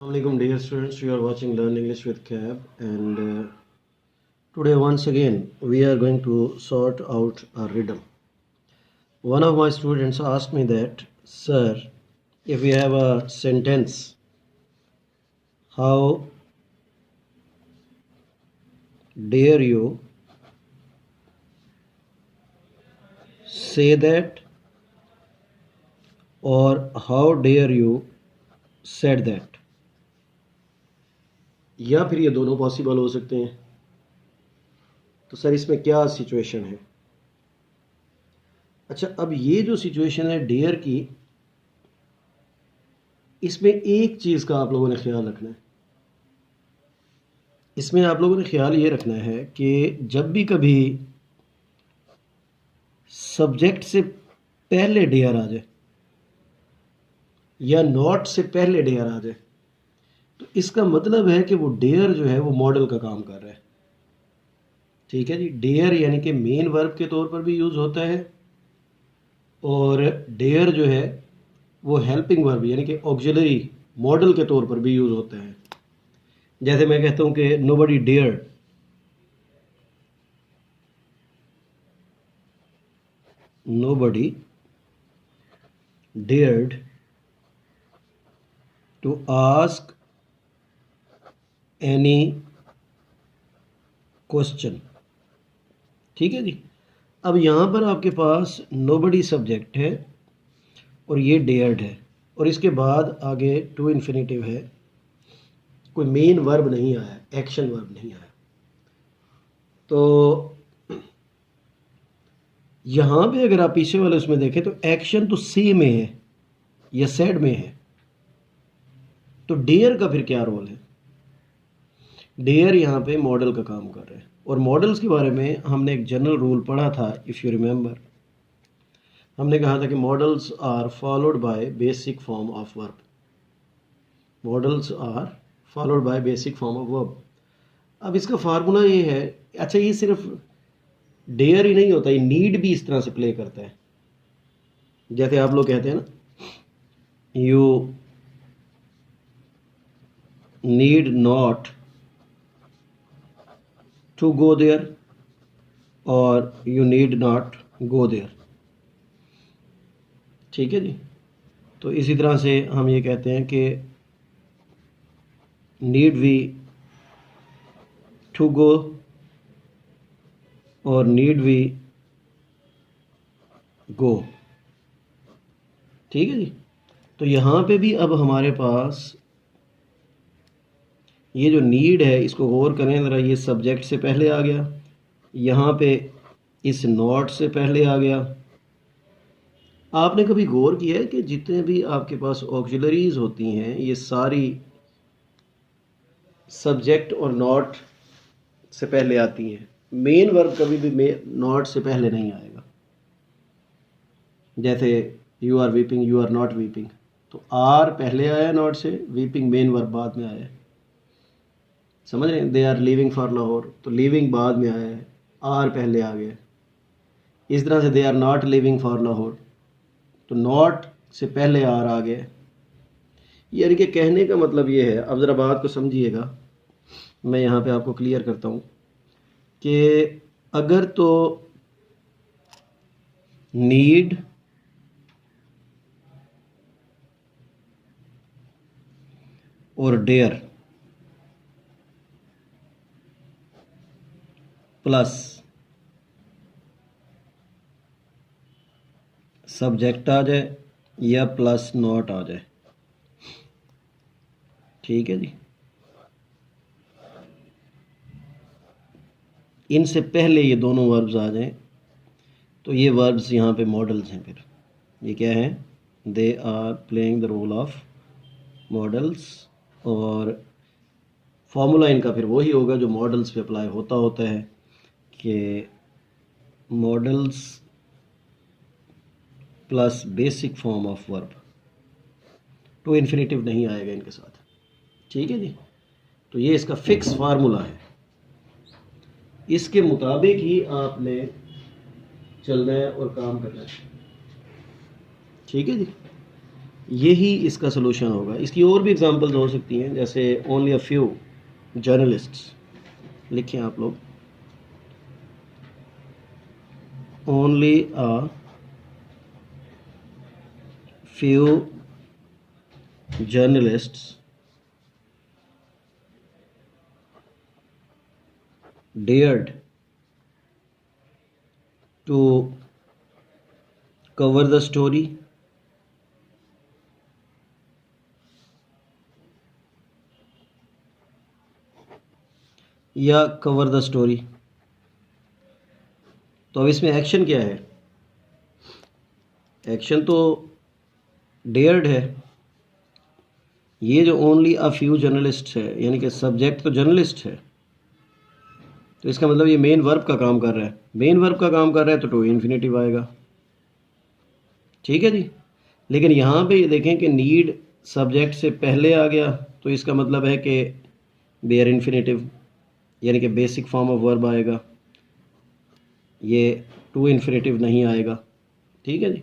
Assalamualaikum dear students, you are watching Learn English with Cab, and today once again we are going to sort out a riddle. One of my students asked me that, sir, if we have a sentence, how dare you say that, or how dare you said that? या फिर ये दोनों possible हो सकते हैं। तो sir इसमें क्या सिचुएशन है? अच्छा, अब ये जो सिचुएशन है डेयर की, इसमें एक चीज़ का आप लोगों ने ख्याल रखना है। इसमें आप लोगों ने ख्याल ये रखना है कि जब भी कभी सब्जेक्ट से पहले डेयर आ जाए या नॉट से पहले डेयर आ जाए, तो इसका मतलब है कि वो डेयर जो है वो मॉडल का काम कर रहा है। ठीक है जी। डेयर यानी कि मेन वर्ब के तौर पर भी यूज़ होता है, और डेयर जो है वो हेल्पिंग वर्ब यानी कि ऑक्सिलरी मॉडल के तौर पर भी यूज़ होता है। जैसे मैं कहता हूँ कि nobody dare, nobody dared to ask any question। ठीक है जी। अब यहाँ पर आपके पास nobody सब्जेक्ट है और ये dared है, और इसके बाद आगे टू इन्फिनेटिव है, कोई मेन वर्ब नहीं आया, एक्शन वर्ब नहीं आया। तो यहाँ पे अगर आप पीछे वाले उसमें देखें तो एक्शन तो सी में है या सेड में है, तो डेयर का फिर क्या रोल है? डेयर यहाँ पे मॉडल का काम कर रहे हैं, और मॉडल्स के बारे में हमने एक जनरल रूल पढ़ा था, इफ़ यू रिमेंबर। हमने कहा था कि models are followed by basic form of verb. Models are followed by basic form of verb. अब इसका फार्मूला ये है, अच्छा ये सिर्फ डेयर ही नहीं होता, ये नीड भी इस तरह से प्ले करता है। जैसे आप लोग कहते हैं ना, you need not to go there, और you need not go there. ठीक है जी। तो इसी तरह से हम ये कहते हैं कि नीड वी टू गो, और नीड वी गो। ठीक है जी। तो यहाँ पे भी अब हमारे पास ये जो नीड है, इसको गौर करें ज़रा, ये सब्जेक्ट से पहले आ गया, यहाँ पे इस नॉट से पहले आ गया। आपने कभी गौर किया है कि जितने भी आपके पास ऑक्सिलरीज होती हैं, ये सारी सब्जेक्ट और नॉट से पहले आती हैं। मेन वर्ब कभी भी नॉट से पहले नहीं आएगा। जैसे you are weeping, you are not weeping, तो आर पहले आया नॉट से, वीपिंग मेन वर्ब बाद में आया है। समझ रहे हैं? They are leaving for Lahore, तो लीविंग बाद में आया है, आर पहले आ गया। इस तरह से they are not living for Lahore, तो नॉट से पहले आर आ गया। यानी कि कहने का मतलब ये है, अब ज़रा बात को समझिएगा, मैं यहाँ पे आपको क्लियर करता हूँ कि अगर तो नीड और डेयर प्लस सब्जेक्ट आ जाए या प्लस नॉट आ जाए, ठीक है जी, इनसे पहले ये दोनों वर्ब्स आ जाएं, तो ये वर्ब्स यहाँ पे मॉडल्स हैं। फिर ये क्या है? They are playing the role of models, और फॉर्मूला इनका फिर वही होगा जो मॉडल्स पे अप्लाई होता है कि models plus basic form of verb. To infinitive नहीं आएगा इनके साथ। ठीक है जी। तो ये इसका फिक्स फार्मूला है, इसके मुताबिक ही आपने चलना है और काम करना है। ठीक है जी। यही इसका सोल्यूशन होगा। इसकी और भी एग्जांपल्स हो सकती हैं, जैसे ओनली अ फ्यू जर्नलिस्ट्स, लिखें आप लोग, only a few journalists dared to cover the story या कवर द स्टोरी। तो अब इसमें एक्शन क्या है? एक्शन तो डेयर्ड है। ये जो ओनली अ फ्यू जर्नलिस्ट है, यानी कि सब्जेक्ट तो जर्नलिस्ट है, तो इसका मतलब ये मेन वर्ब का काम कर रहा है। मेन वर्ब का काम कर रहा है तो टू इन्फिनेटिव आएगा। ठीक है जी। लेकिन यहाँ पे ये देखें कि नीड सब्जेक्ट से पहले आ गया, तो इसका मतलब है कि बेयर इन्फिनेटिव, यानी कि बेसिक फॉर्म ऑफ वर्ब आएगा, ये टू इन्फिनेटिव नहीं आएगा। ठीक है जी।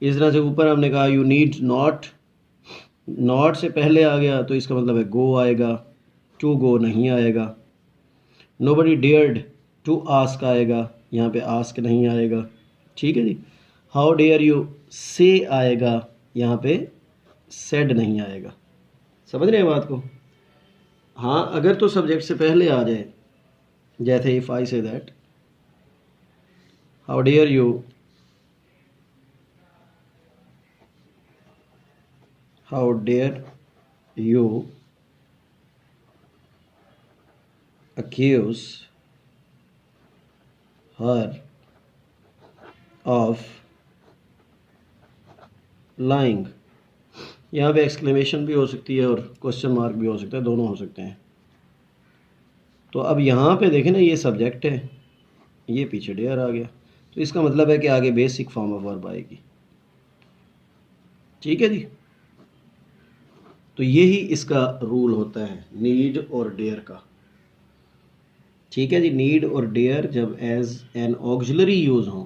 इस तरह से ऊपर हमने कहा यू नीड नॉट, नॉट से पहले आ गया तो इसका मतलब है गो आएगा, टू गो नहीं आएगा। नोबडी डेयर्ड टू आस्क आएगा, यहाँ पे आस्क नहीं आएगा। ठीक है जी। हाउ डेयर यू से आएगा, यहाँ पे सेड नहीं आएगा। समझ रहे हैं बात को? हाँ, अगर तो सब्जेक्ट से पहले आ जाए, जैसे if I say that, how dare you, how dare you accuse her of lying। यहाँ पे एक्सक्लेमेशन भी हो सकती है और क्वेश्चन मार्क भी हो सकता है, दोनों हो सकते हैं। तो अब यहाँ पे देखें ना, ये सब्जेक्ट है, ये पीछे डेयर आ गया, तो इसका मतलब है कि आगे बेसिक फॉर्म ऑफ वर्ब आएगी। ठीक है जी। तो यही इसका रूल होता है नीड और डेयर का। ठीक है जी। नीड और डेयर जब एज एन ऑक्सिलरी यूज़ हों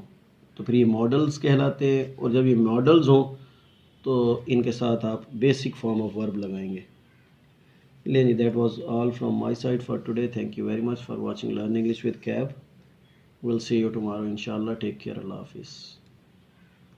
तो फिर ये मॉडल्स कहलाते हैं, और जब ये मॉडल्स हों तो इनके साथ आप बेसिक फॉर्म ऑफ वर्ब लगाएंगे। लेनी that was all from my side for today. Thank you very much for watching learn English with Cab. Will see you tomorrow इंशाल्लाह। Take care. अल्लाह हाफिज़।